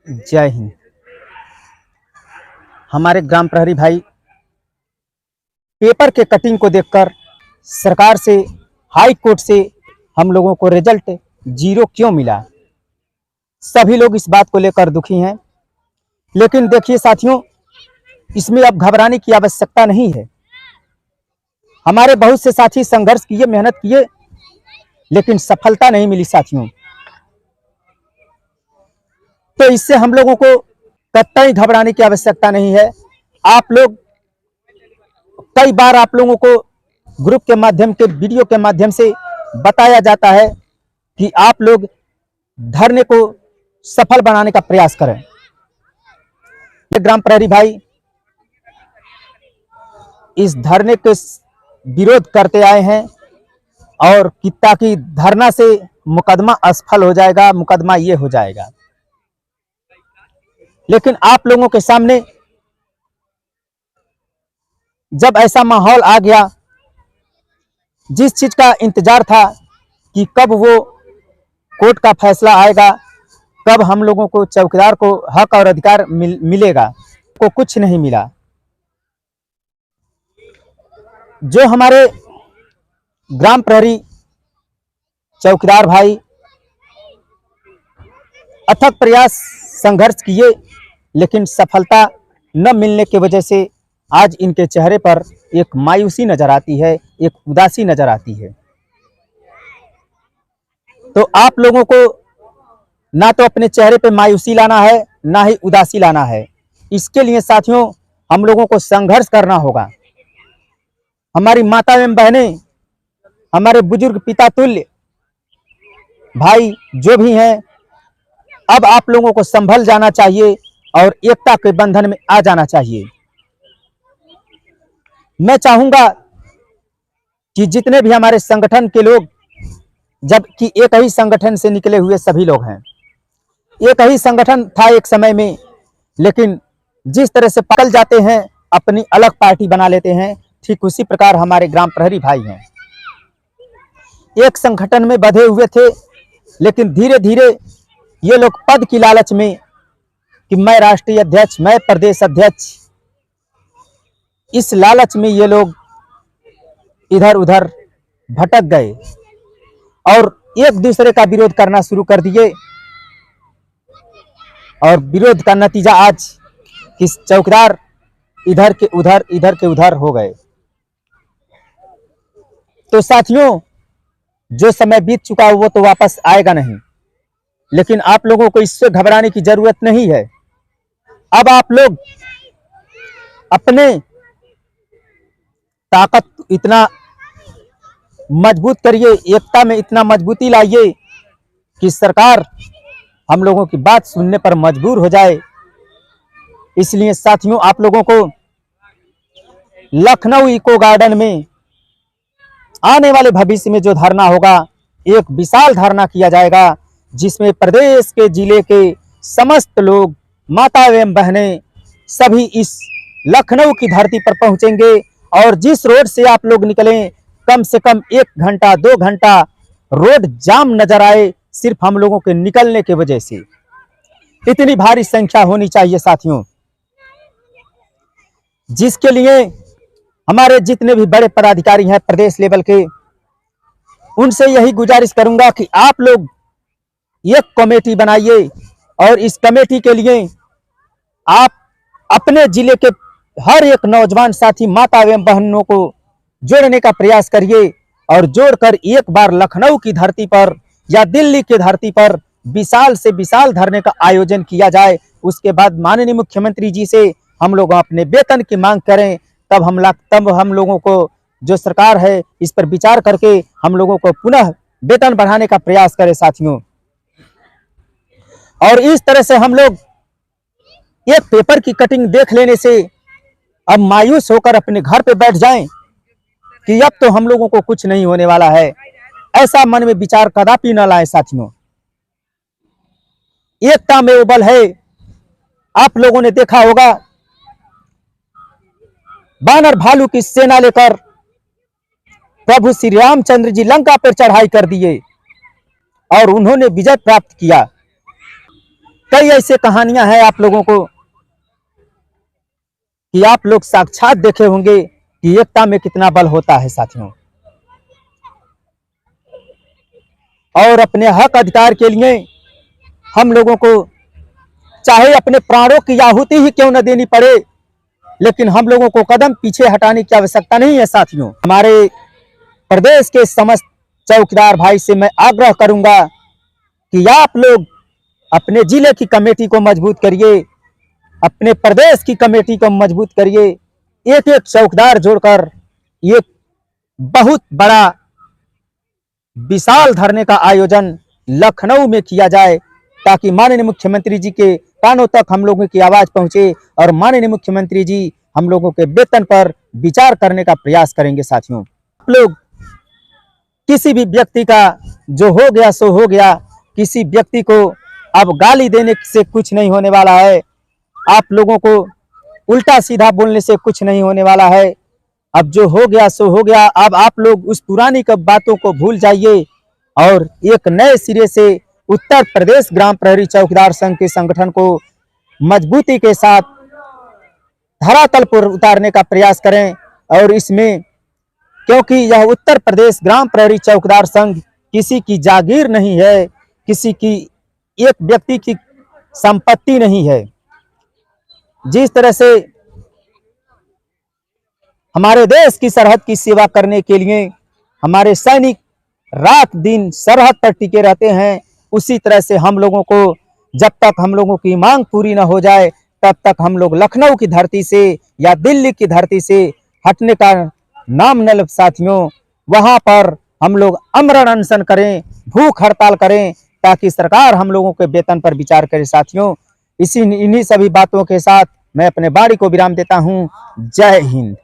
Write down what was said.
जय हिंद। हमारे ग्राम प्रहरी भाई पेपर के कटिंग को देखकर सरकार से, हाई कोर्ट से हम लोगों को रिजल्ट 0 क्यों मिला, सभी लोग इस बात को लेकर दुखी हैं। लेकिन देखिए साथियों, इसमें अब घबराने की आवश्यकता नहीं है। हमारे बहुत से साथी संघर्ष किए, मेहनत किए, लेकिन सफलता नहीं मिली साथियों। तो इससे हम लोगों को कतई घबराने की आवश्यकता नहीं है। आप लोग, कई बार आप लोगों को ग्रुप के माध्यम के, वीडियो के माध्यम से बताया जाता है कि आप लोग धरने को सफल बनाने का प्रयास करें। ये ग्राम प्रहरी भाई इस धरने के विरोध करते आए हैं और ताकि धरना से मुकदमा असफल हो जाएगा, मुकदमा ये हो जाएगा। लेकिन आप लोगों के सामने जब ऐसा माहौल आ गया, जिस चीज का इंतजार था कि कब वो कोर्ट का फैसला आएगा, कब हम लोगों को, चौकीदार को हक और अधिकार मिलेगा, को कुछ नहीं मिला। जो हमारे ग्राम प्रहरी चौकीदार भाई अथक प्रयास, संघर्ष किए, लेकिन सफलता न मिलने की वजह से आज इनके चेहरे पर एक मायूसी नजर आती है, एक उदासी नजर आती है। तो आप लोगों को ना तो अपने चेहरे पे मायूसी लाना है, ना ही उदासी लाना है। इसके लिए साथियों हम लोगों को संघर्ष करना होगा। हमारी माता एवं बहनें, हमारे बुजुर्ग पिता तुल्य भाई जो भी हैं, अब आप लोगों को संभल जाना चाहिए और एकता के बंधन में आ जाना चाहिए। मैं चाहूंगा कि जितने भी हमारे संगठन के लोग, जबकि एक ही संगठन से निकले हुए सभी लोग हैं, एक ही संगठन था एक समय में, लेकिन जिस तरह से पकड़ जाते हैं, अपनी अलग पार्टी बना लेते हैं, ठीक उसी प्रकार हमारे ग्राम प्रहरी भाई हैं। एक संगठन में बंधे हुए थे, लेकिन धीरे धीरे ये लोग पद की लालच में कि मैं राष्ट्रीय अध्यक्ष, मैं प्रदेश अध्यक्ष, इस लालच में ये लोग इधर उधर भटक गए और एक दूसरे का विरोध करना शुरू कर दिए। और विरोध का नतीजा आज कि चौकीदार इधर के उधर, इधर के उधर हो गए। तो साथियों, जो समय बीत चुका वो तो वापस आएगा नहीं, लेकिन आप लोगों को इससे घबराने की जरूरत नहीं है। अब आप लोग अपने ताकत इतना मजबूत करिए, एकता में इतना मजबूती लाइए कि सरकार हम लोगों की बात सुनने पर मजबूर हो जाए। इसलिए साथियों, आप लोगों को लखनऊ इको गार्डन में आने वाले भविष्य में जो धरना होगा, एक विशाल धरना किया जाएगा, जिसमें प्रदेश के, जिले के समस्त लोग, माता एवं बहनें सभी इस लखनऊ की धरती पर पहुंचेंगे। और जिस रोड से आप लोग निकलें, कम से कम 1 घंटा 2 घंटा रोड जाम नजर आए, सिर्फ हम लोगों के निकलने की वजह से। इतनी भारी संख्या होनी चाहिए साथियों, जिसके लिए हमारे जितने भी बड़े पदाधिकारी हैं प्रदेश लेवल के, उनसे यही गुजारिश करूंगा कि आप लोग एक कमेटी बनाइए और इस कमेटी के लिए आप अपने जिले के हर एक नौजवान साथी, माता एवं बहनों को जोड़ने का प्रयास करिए और जोड़कर एक बार लखनऊ की धरती पर या दिल्ली की धरती पर विशाल से विशाल धरने का आयोजन किया जाए। उसके बाद माननीय मुख्यमंत्री जी से हम लोग अपने वेतन की मांग करें, तब हम लोगों को, जो सरकार है, इस पर विचार करके हम लोगों को पुनः वेतन बढ़ाने का प्रयास करें साथियों। और इस तरह से हम लोग एक पेपर की कटिंग देख लेने से अब मायूस होकर अपने घर पे बैठ जाएं कि अब तो हम लोगों को कुछ नहीं होने वाला है, ऐसा मन में विचार कदापि न लाएं साथियों। एकता में वो बल है। आप लोगों ने देखा होगा, बानर भालू की सेना लेकर प्रभु श्री रामचंद्र जी लंका पर चढ़ाई कर दिए और उन्होंने विजय प्राप्त किया। कई ऐसे कहानियां हैं आप लोगों को कि आप लोग साक्षात देखे होंगे कि एकता में कितना बल होता है साथियों। और अपने हक अधिकार के लिए हम लोगों को चाहे अपने प्राणों की आहुति ही क्यों न देनी पड़े, लेकिन हम लोगों को कदम पीछे हटाने की आवश्यकता नहीं है साथियों। हमारे प्रदेश के समस्त चौकीदार भाई से मैं आग्रह करूंगा कि आप लोग अपने जिले की कमेटी को मजबूत करिए, अपने प्रदेश की कमेटी को मजबूत करिए। एक एक चौकीदार जोड़कर एक बहुत बड़ा विशाल धरने का आयोजन लखनऊ में किया जाए, ताकि माननीय मुख्यमंत्री जी के कानों तक हम लोगों की आवाज पहुंचे और माननीय मुख्यमंत्री जी हम लोगों के वेतन पर विचार करने का प्रयास करेंगे साथियों। आप लोग किसी भी व्यक्ति का जो हो गया सो हो गया, किसी व्यक्ति को अब गाली देने से कुछ नहीं होने वाला है, आप लोगों को उल्टा सीधा बोलने से कुछ नहीं होने वाला है। अब जो हो गया सो हो गया। अब आप लोग उस पुरानी बातों को भूल जाइए और एक नए सिरे से उत्तर प्रदेश ग्राम प्रहरी चौकीदार संघ के संगठन को मजबूती के साथ धरातल पर उतारने का प्रयास करें। और इसमें क्योंकि यह उत्तर प्रदेश ग्राम प्रहरी चौकीदार संघ किसी की जागीर नहीं है, किसी की एक व्यक्ति की संपत्ति नहीं है। जिस तरह से हमारे देश की सरहद की सेवा करने के लिए हमारे सैनिक रात दिन सरहद पर टिके रहते हैं, उसी तरह से हम लोगों को जब तक हम लोगों की मांग पूरी न हो जाए तब तक हम लोग लखनऊ की धरती से या दिल्ली की धरती से हटने का नाम न ले साथियों। वहां पर हम लोग अमरण अनशन करें, भूख हड़ताल करें, ताकि सरकार हम लोगों के वेतन पर विचार करे साथियों। इन्हीं सभी बातों के साथ मैं अपने वाणी को विराम देता हूं। जय हिंद।